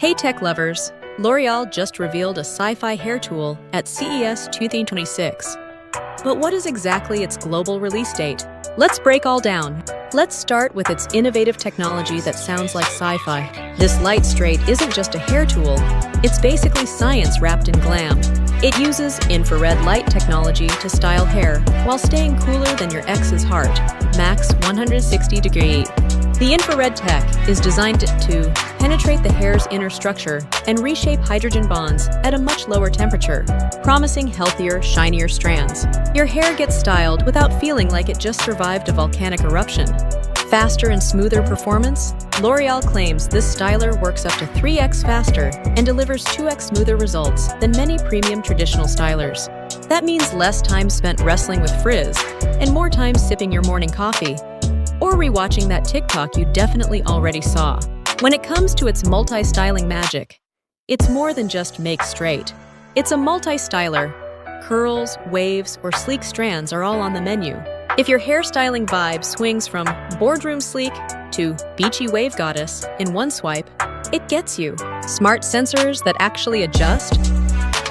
Hey tech lovers, L'Oreal just revealed a sci-fi hair tool at CES 2026. But what is exactly its global release date? Let's break all down. Let's start with its innovative technology that sounds like sci-fi. This light straight isn't just a hair tool, it's basically science wrapped in glam. It uses infrared light technology to style hair while staying cooler than your ex's heart, max 160 degrees. The infrared tech is designed to penetrate the hair's inner structure and reshape hydrogen bonds at a much lower temperature, promising healthier, shinier strands. Your hair gets styled without feeling like it just survived a volcanic eruption. Faster and smoother performance? L'Oreal claims this styler works up to 3x faster and delivers 2x smoother results than many premium traditional stylers. That means less time spent wrestling with frizz and more time sipping your morning coffee or rewatching that TikTok you definitely already saw. When it comes to its multi-styling magic, it's more than just make straight. It's a multi-styler. Curls, waves, or sleek strands are all on the menu. If your hairstyling vibe swings from boardroom sleek to beachy wave goddess in one swipe, it gets you. Smart sensors that actually adjust?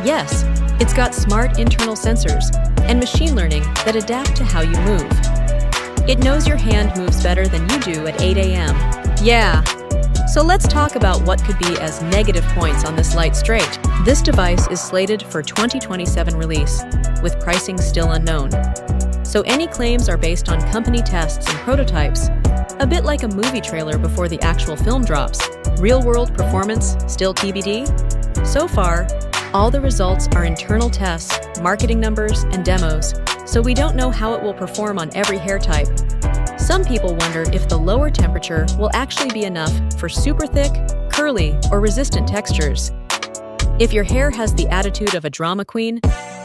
Yes, it's got smart internal sensors and machine learning that adapt to how you move. It knows your hand moves better than you do at 8 a.m. Yeah. So let's talk about what could be as negative points on this light straight. This device is slated for 2027 release, with pricing still unknown. So any claims are based on company tests and prototypes, a bit like a movie trailer before the actual film drops. Real-world performance still TBD? So far, all the results are internal tests, marketing numbers, and demos, so we don't know how it will perform on every hair type. Some people wonder if the lower temperature will actually be enough for super thick, curly, or resistant textures. If your hair has the attitude of a drama queen,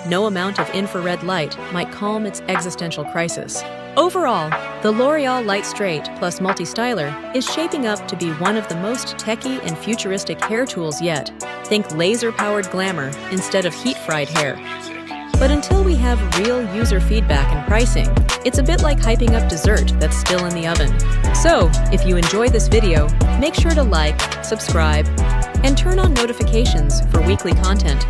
no amount of infrared light might calm its existential crisis. Overall, the L'Oreal Light Straight plus Multi-Styler is shaping up to be one of the most techy and futuristic hair tools yet. Think laser-powered glamour instead of heat-fried hair. But until we have real user feedback and pricing, it's a bit like hyping up dessert that's still in the oven. So, if you enjoyed this video, make sure to like, subscribe, and turn on notifications for weekly content.